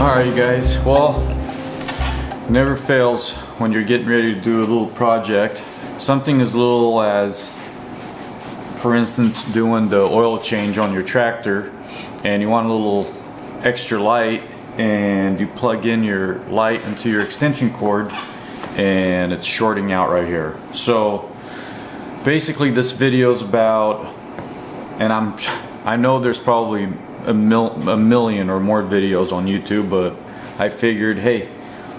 Alright you guys, well, never fails when you're getting ready to do a little project. Something as little as, for instance, doing the oil change on your tractor, and you want a little extra light, and you plug in your light into your extension cord and it's shorting out right here. So basically this video is about, and I know there's probably a million or more videos on YouTube, but I figured, hey,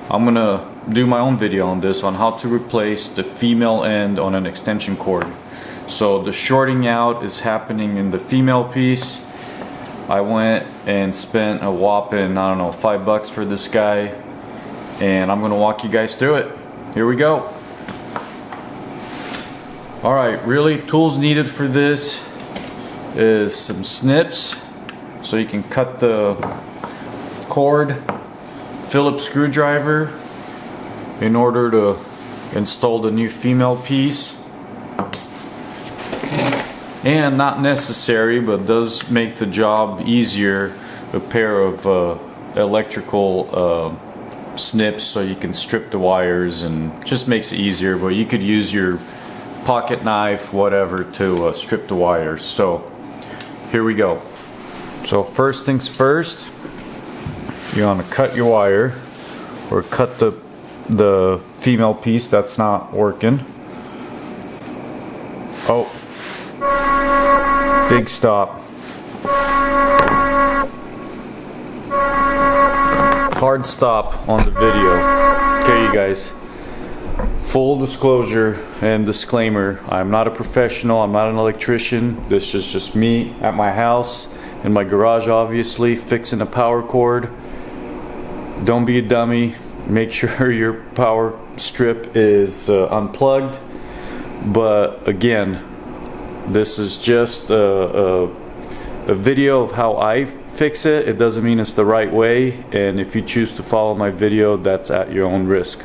I'm gonna do my own video on this, on how to replace the female end on an extension cord. So the shorting out is happening in the female piece. I went and spent a whopping, I don't know, $5 for this guy, and I'm gonna walk you guys through it. Here we go. Alright, really, tools needed for this is some snips, so you can cut the cord, Phillips screwdriver in order to install the new female piece, and not necessary but does make the job easier, a pair of electrical snips so you can strip the wires, and just makes it easier. But you could use your pocket knife, whatever, to strip the wires. So here we go. So first things first, you want to cut your wire, or cut the female piece that's not working. Oh, big stop. Hard stop on the video. Okay you guys, full disclosure and disclaimer, I'm not a professional, I'm not an electrician. This is just me at my house, in my garage obviously, fixing a power cord. Don't be a dummy. Make sure your power strip is unplugged. But again, this is just a video of how I fix it. It doesn't mean it's the right way, and if you choose to follow my video, that's at your own risk.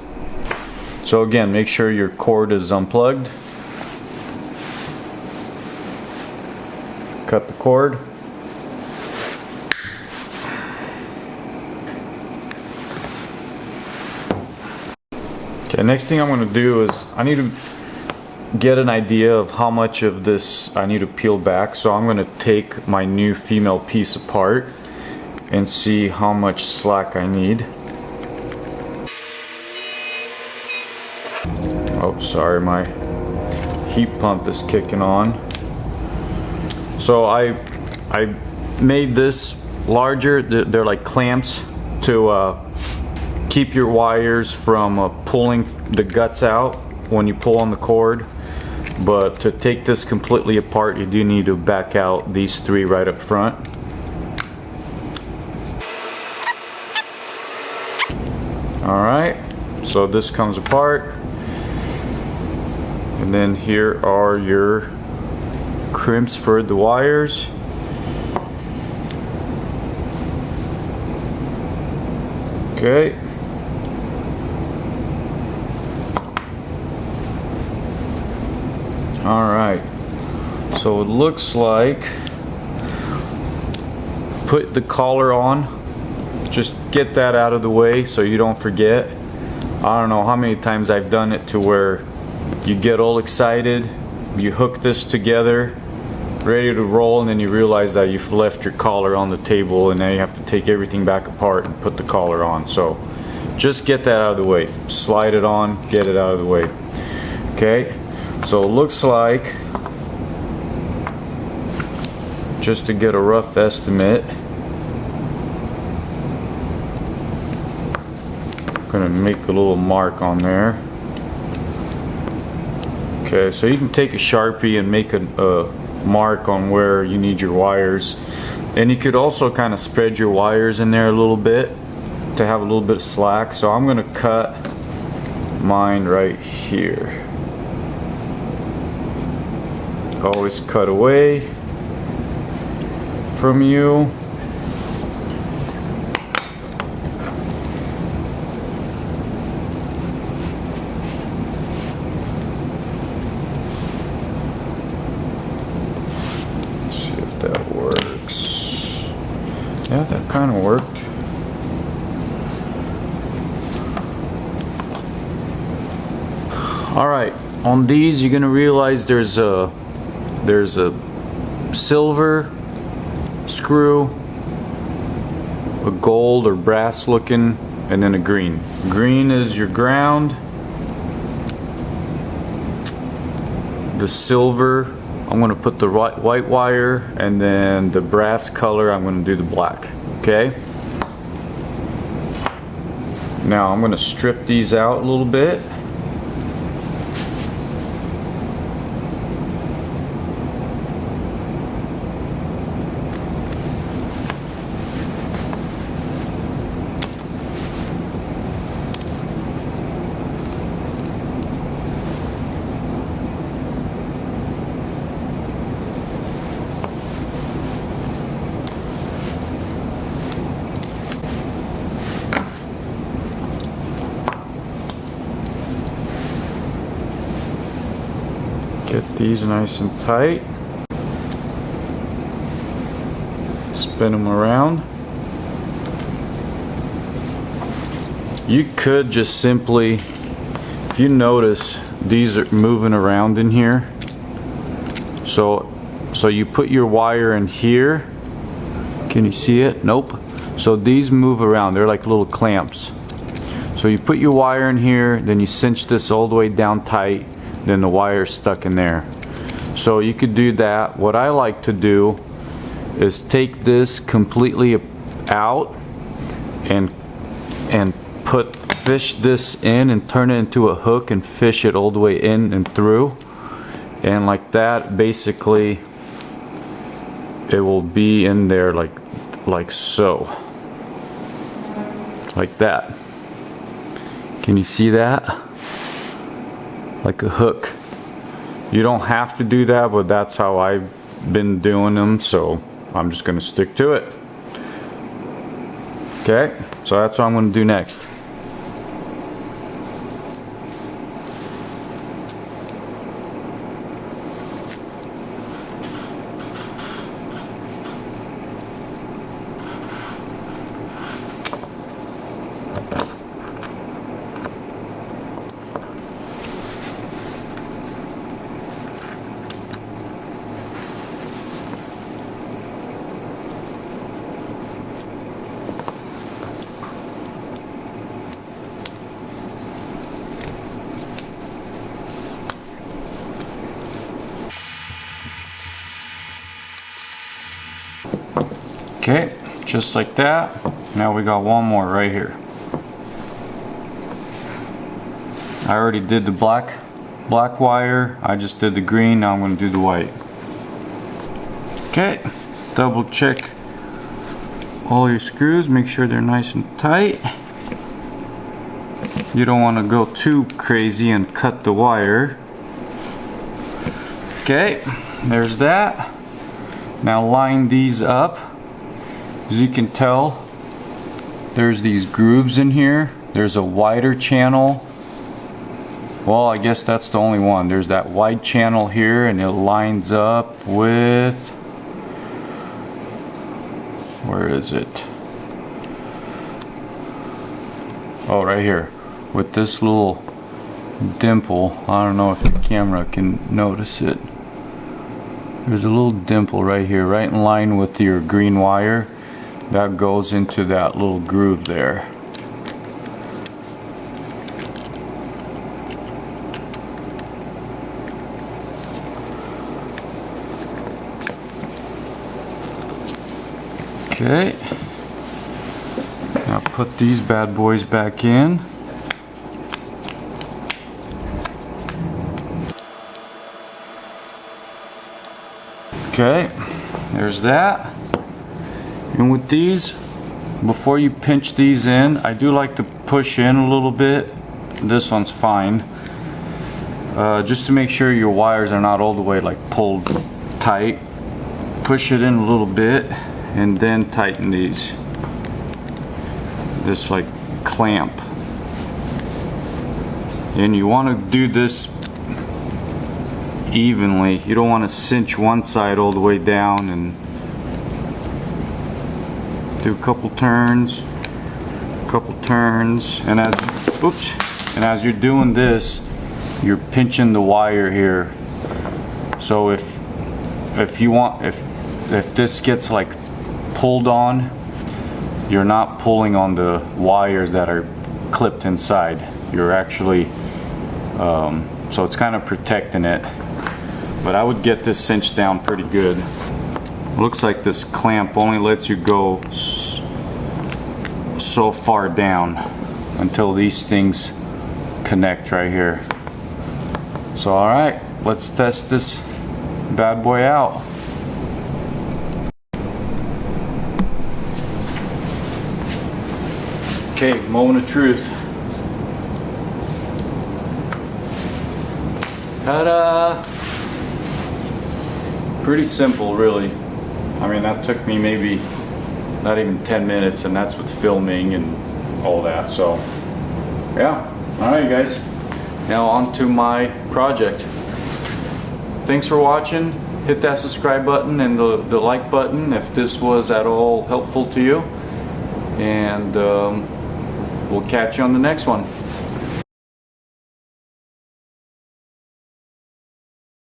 So again, make sure your cord is unplugged. Cut the cord. Okay, next thing I'm going to do is I need to get an idea of how much of this I need to peel back. So I'm going to take my new female piece apart and see how much slack I need. Oh, sorry, my heat pump is kicking on. So I made this larger. They're like clamps to keep your wires from pulling the guts out when you pull on the cord. But to take this completely apart, you do need to back out these three right up front. Alright, so this comes apart, and then here are your crimps for the wires. Okay. Alright, so it looks like, put the collar on, just get that out of the way so you don't forget. I don't know how many times I've done it to where you get all excited, you hook this together, ready to roll, and then you realize that you've left your collar on the table, and now you have to take everything back apart and put the collar on. So just get that out of the way, slide it on, get it out of the way. Okay. So it looks like, just to get a rough estimate, I'm going to make a little mark on there. Okay, so you can take a Sharpie and make a mark on where you need your wires. And you could also kind of spread your wires in there a little bit to have a little bit of slack. So I'm going to cut mine right here. Always cut away from you. Let's see if that works. Yeah, that kind of worked. Alright, on these you're gonna realize there's a silver screw, a gold or brass looking, and then a green. Green is your ground. The silver, I'm going to put the white wire, and then the brass color, I'm going to do the black. Okay? Now I'm going to strip these out a little bit. Get these nice and tight. Spin them around. You could just simply, if you notice, these are moving around in here. So you put your wire in here. Can you see it? Nope. So these move around. They're like little clamps. So you put your wire in here, then you cinch this all the way down tight. Then the wire is stuck in there. So you could do that. What I like to do is take this completely out and fish this in and turn it into a hook and fish it all the way in and through, and like that basically it will be in there like so, like that. Can you see that? Like a hook. You don't have to do that, but that's how I've been doing them, so I'm just gonna stick to it. Okay, so that's what I'm gonna do next. Okay, just like that. Now we got one more right here. I already did the black wire. I just did the green. Now I'm going to do the white. Okay, double check all your screws. Make sure they're nice and tight. You don't want to go too crazy and cut the wire. Okay, there's that. Now line these up. As you can tell, there's these grooves in here. There's a wider channel. Well, I guess that's the only one. There's that wide channel here, and it lines up with, where is it? Oh, right here, with this little dimple. I don't know if the camera can notice it. There's a little dimple right here, right in line with your green wire. That goes into that little groove there. Okay. Now put these bad boys back in. Okay, there's that. And with these, before you pinch these in, I do like to push in a little bit. This one's fine. Just to make sure your wires are not all the way like pulled tight. Push it in a little bit and then tighten these. This like clamp. And you want to do this evenly. You don't want to cinch one side all the way down, and do a couple turns, and as you're doing this, you're pinching the wire here. So if this gets like pulled on, you're not pulling on the wires that are clipped inside. You're actually so it's kind of protecting it. But I would get this cinched down pretty good. Looks like this clamp only lets you go so far down until these things connect right here. So alright, let's test this bad boy out. Okay, moment of truth. Ta-da! Pretty simple, really. I mean, that took me maybe not even 10 minutes, and that's with filming and all that. So, yeah. Alright, guys. Now on to my project. Thanks for watching. Hit that subscribe button and the like button if this was at all helpful to you. And we'll catch you on the next one.